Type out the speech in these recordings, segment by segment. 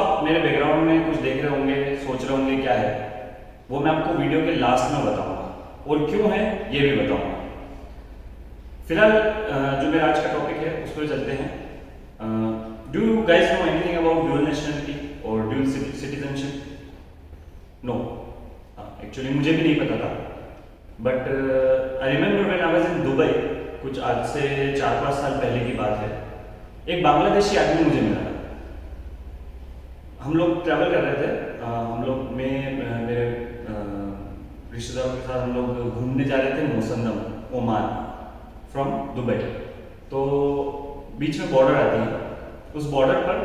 आप मेरे बैकग्राउंड में कुछ देख रहे होंगे, सोच रहे होंगे क्या है, वो मैं आपको वीडियो के लास्ट में बताऊंगा और क्यों है ये भी बताऊंगा। फिलहाल जो मेरा आज का टॉपिक है उस पर चलते हैं। Do you guys know anything about dual nationality और ड्यूअल सिटीजनशिप? नो, एक्चुअली मुझे भी नहीं पता था, but I remember when I was in Dubai, कुछ आज से 4-5 साल पहले की बात है। एक बांग्लादेशी आदमी मुझे मिला। हम लोग ट्रैवल कर रहे थे, हम लोग मेरे रिश्तेदारों के साथ हम लोग घूमने जा रहे थे मौसंदम, ओमान, फ्रॉम दुबई। तो बीच में बॉर्डर आती है, उस बॉर्डर पर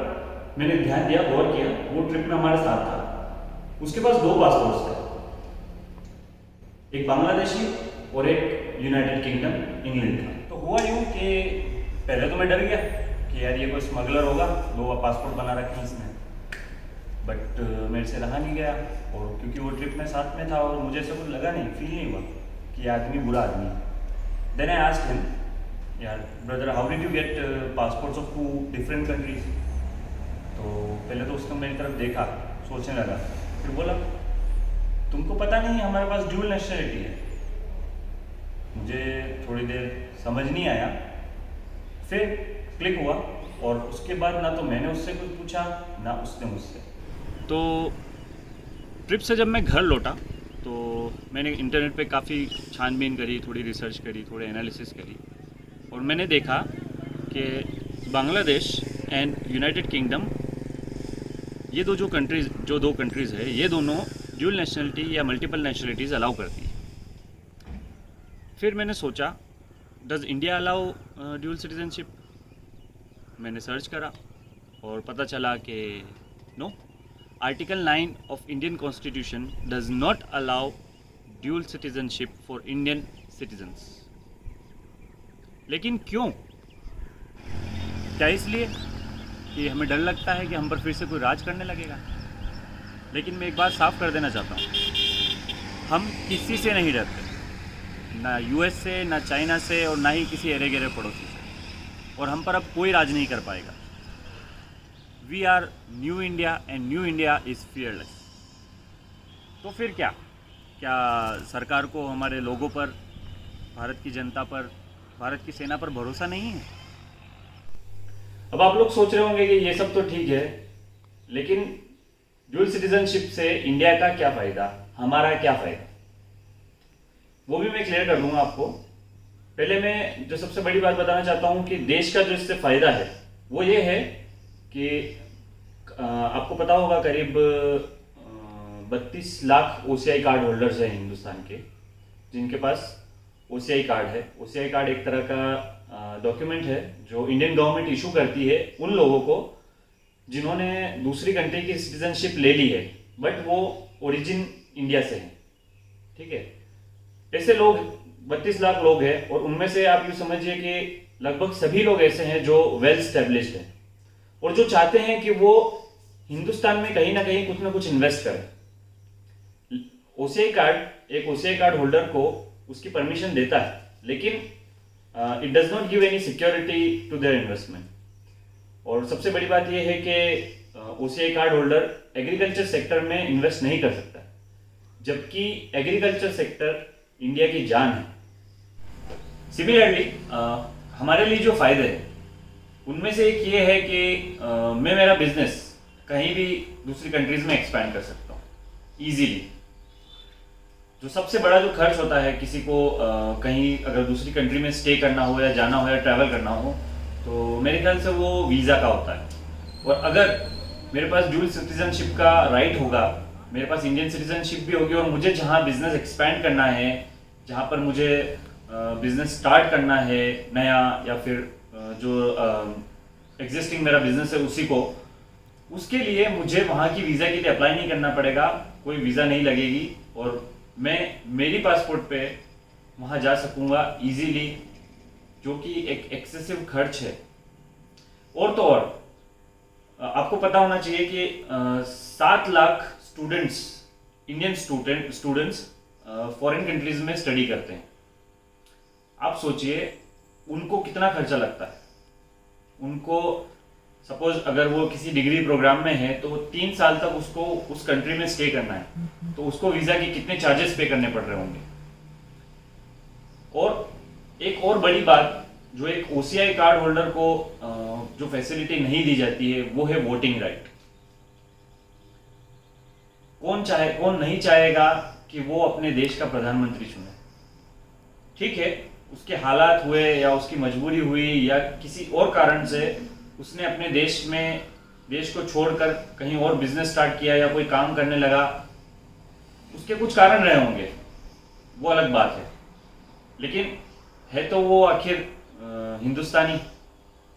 मैंने ध्यान दिया, गौर किया, वो ट्रिप में हमारे साथ था। उसके पास 2 पासपोर्ट्स थे, एक बांग्लादेशी और एक यूनाइटेड किंगडम इंग्लैंड का। तो हुआ यूँ कि पहले तो मैं डर गया कि यार ये कोई स्मगलर होगा, 2 पासपोर्ट बना रखे हैं इसने, बट मेरे से रहा नहीं गया। और क्योंकि वो ट्रिप में साथ में था और मुझे ऐसा कुछ लगा नहीं, फील नहीं हुआ कि ये आदमी बुरा आदमी है। देन आई आस्क्ड हिम, यार brother, how did you get passports of 2 different countries? तो पहले तो उसने मेरी तरफ देखा, सोचने लगा, फिर बोला, तुमको पता नहीं हमारे पास ड्यूअल नेशनलिटी है। मुझे थोड़ी देर समझ नहीं आया, फिर क्लिक हुआ, और उसके बाद ना तो मैंने उससे कुछ पूछा ना उसने मुझसे। तो ट्रिप से जब मैं घर लौटा तो मैंने इंटरनेट पे काफ़ी छानबीन करी, थोड़ी रिसर्च करी, थोड़े एनालिसिस करी, और मैंने देखा कि बांग्लादेश एंड यूनाइटेड किंगडम, ये दो कंट्रीज़ है, ये दोनों ड्यूअल नेशनलिटी या मल्टीपल नेशनलिटीज़ अलाउ करती है। फिर मैंने सोचा, does India allow dual citizenship? मैंने सर्च करा और पता चला कि no, article 9 of Indian constitution does not allow dual citizenship for Indian citizens. लेकिन क्यों? क्या इसलिए कि हमें डर लगता है कि हम पर फिर से कोई राज करने लगेगा? लेकिन मैं एक बात साफ कर देना चाहता हूँ, हम किसी से नहीं डरते, ना यूएस से, ना चाइना से, और ना ही किसी अरे गहरे पड़ोसी से, और हम पर अब कोई राज नहीं कर पाएगा। We are new India and new India is fearless. तो फिर क्या सरकार को हमारे लोगों पर, भारत की जनता पर, भारत की सेना पर भरोसा नहीं है? अब आप लोग सोच रहे होंगे कि ये सब तो ठीक है, लेकिन ड्यूअल सिटीजनशिप से इंडिया का क्या फ़ायदा, हमारा क्या फ़ायदा, वो भी मैं क्लियर कर दूंगा आपको। पहले मैं जो सबसे बड़ी बात बताना चाहता हूँ कि देश का जो इससे फ़ायदा है वो ये है कि आपको पता होगा करीब 32 लाख OCI कार्ड होल्डर्स हैं हिंदुस्तान के, जिनके पास OCI कार्ड है। OCI कार्ड एक तरह का डॉक्यूमेंट है जो इंडियन गवर्नमेंट इशू करती है उन लोगों को जिन्होंने दूसरी कंट्री की सिटीजनशिप ले ली है, बट वो ओरिजिन इंडिया से है। ठीक है, ऐसे लोग 32 लाख लोग हैं, और उनमें से आप यूँ समझिए कि लगभग सभी लोग ऐसे हैं जो वेल स्टेब्लिश्ड हैं और जो चाहते हैं कि वो हिंदुस्तान में कहीं ना कहीं कुछ ना कुछ इन्वेस्ट करें। OCI कार्ड, एक OCI कार्ड होल्डर को उसकी परमिशन देता है, लेकिन it does not give any security to their investment. और सबसे बड़ी बात यह है कि OCI card holder agriculture sector में इन्वेस्ट नहीं कर सकता, जबकि एग्रीकल्चर सेक्टर इंडिया की जान है। सिमिलरली हमारे लिए जो फायदे हैं उनमें से एक ये है कि मैं मेरा बिजनेस कहीं भी दूसरी कंट्रीज में एक्सपैंड कर सकता हूँ इजीली। जो सबसे बड़ा जो खर्च होता है किसी को कहीं अगर दूसरी कंट्री में स्टे करना हो या जाना हो या ट्रैवल करना हो, तो मेरे ख्याल से वो वीज़ा का होता है। और अगर मेरे पास ड्यूअल सिटीजनशिप का राइट होगा, मेरे पास इंडियन सिटीजनशिप भी होगी, और मुझे जहाँ बिजनेस एक्सपैंड करना है, जहाँ पर मुझे बिजनेस स्टार्ट करना है नया, या फिर जो एग्जिस्टिंग मेरा बिजनेस है उसी को, उसके लिए मुझे वहाँ की वीज़ा के लिए अप्लाई नहीं करना पड़ेगा, कोई वीज़ा नहीं लगेगी, और मैं मेरी पासपोर्ट पे वहाँ जा सकूँगा इजीली, जो कि एक एक्सेसिव खर्च है। और तो और आपको पता होना चाहिए कि 7 lakh students, Indian students foreign countries में स्टडी करते हैं। आप सोचिए उनको कितना खर्चा लगता है। उनको सपोज अगर वो किसी डिग्री प्रोग्राम में है तो 3 साल तक उसको उस कंट्री में स्टे करना है, तो उसको वीज़ा के कितने चार्जेस पे करने पड़ रहे होंगे। और एक और बड़ी बात जो एक ओसीआई कार्ड होल्डर को जो फैसिलिटी नहीं दी जाती है वो है वोटिंग राइट। कौन नहीं चाहेगा कि वो अपने देश का प्रधानमंत्री चुने। ठीक है, उसके हालात हुए या उसकी मजबूरी हुई या किसी और कारण से उसने अपने देश को छोड़कर कहीं और बिजनेस स्टार्ट किया या कोई काम करने लगा, उसके कुछ कारण रहे होंगे, वो अलग बात है। लेकिन है तो वो आखिर हिंदुस्तानी,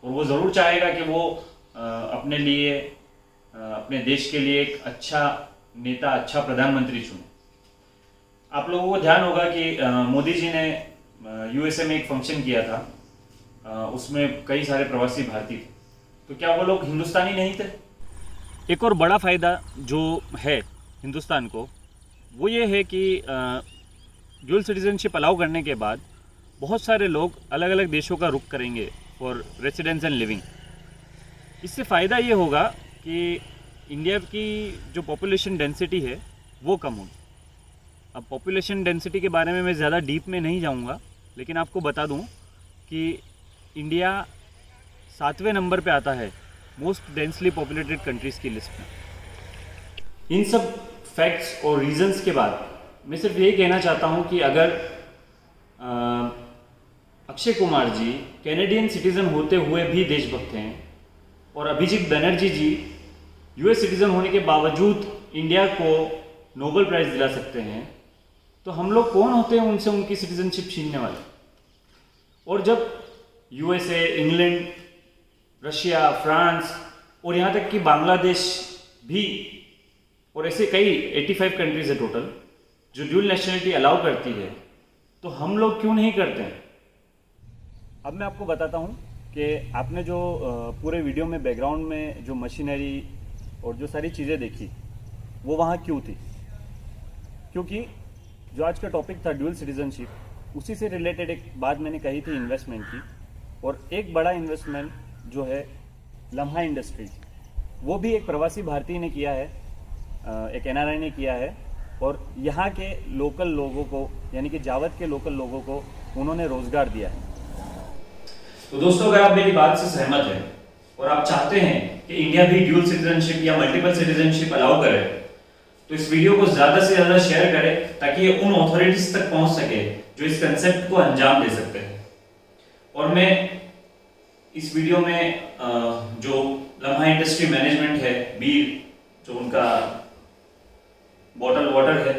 और वो ज़रूर चाहेगा कि वो अपने लिए अपने देश के लिए एक अच्छा नेता, अच्छा प्रधानमंत्री चुने। आप लोगों को ध्यान होगा कि मोदी जी ने यूएसए में एक फंक्शन किया था, उसमें कई सारे प्रवासी भारतीय थे, तो क्या वो लोग हिंदुस्तानी नहीं थे? एक और बड़ा फ़ायदा जो है हिंदुस्तान को वो ये है कि ड्यूल सिटीजनशिप अलाउ करने के बाद बहुत सारे लोग अलग अलग देशों का रुख करेंगे फॉर रेसिडेंस एंड लिविंग। इससे फ़ायदा ये होगा कि इंडिया की जो पॉपुलेशन डेंसिटी है वो कम होगी। अब पॉपुलेशन डेंसिटी के बारे में मैं ज़्यादा डीप में नहीं जाऊंगा, लेकिन आपको बता दूं कि इंडिया 7वें नंबर पे आता है मोस्ट डेंसली पॉपुलेटेड कंट्रीज़ की लिस्ट में। इन सब फैक्ट्स और रीजंस के बाद मैं सिर्फ यही कहना चाहता हूं कि अगर अक्षय कुमार जी कैनेडियन सिटीज़न होते हुए भी देशभक्त हैं और अभिजीत बनर्जी जी यूएस सिटीज़न होने के बावजूद इंडिया को नोबेल प्राइज़ दिला सकते हैं, तो हम लोग कौन होते हैं उनसे उनकी सिटीजनशिप छीनने वाले। और जब यूएसए, इंग्लैंड, रशिया, फ्रांस और यहाँ तक कि बांग्लादेश भी, और ऐसे कई 85 कंट्रीज है टोटल जो ड्यूल नेशनलिटी अलाउ करती है, तो हम लोग क्यों नहीं करते हैं। अब मैं आपको बताता हूँ कि आपने जो पूरे वीडियो में बैकग्राउंड में जो मशीनरी और जो सारी चीज़ें देखी वो वहाँ क्यों थी, क्योंकि जो आज का टॉपिक था ड्यूल सिटीजनशिप, उसी से रिलेटेड एक बात मैंने कही थी इन्वेस्टमेंट की। और एक बड़ा इन्वेस्टमेंट जो है लम्हा इंडस्ट्रीज, वो भी एक प्रवासी भारतीय ने किया है, एक एनआरआई ने किया है, और यहाँ के लोकल लोगों को यानी कि जावद के लोकल लोगों को उन्होंने रोजगार दिया है। तो दोस्तों, अगर आप मेरी बात से सहमत हैं और आप चाहते हैं कि इंडिया भी ड्यूल सिटीजनशिप या मल्टीपल सिटीजनशिप अलाउ करे, तो इस वीडियो को ज़्यादा से ज़्यादा शेयर करें ताकि ये उन अथॉरिटीज तक पहुंच सके जो इस कंसेप्ट को अंजाम दे सकते हैं। और मैं इस वीडियो में जो लम्हा इंडस्ट्री मैनेजमेंट है, बीर, जो उनका बॉटल वाटर है,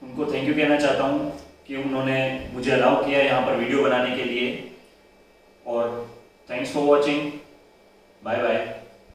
उनको थैंक यू कहना चाहता हूँ कि उन्होंने मुझे अलाउ किया यहाँ पर वीडियो बनाने के लिए। और thanks for watching, bye bye.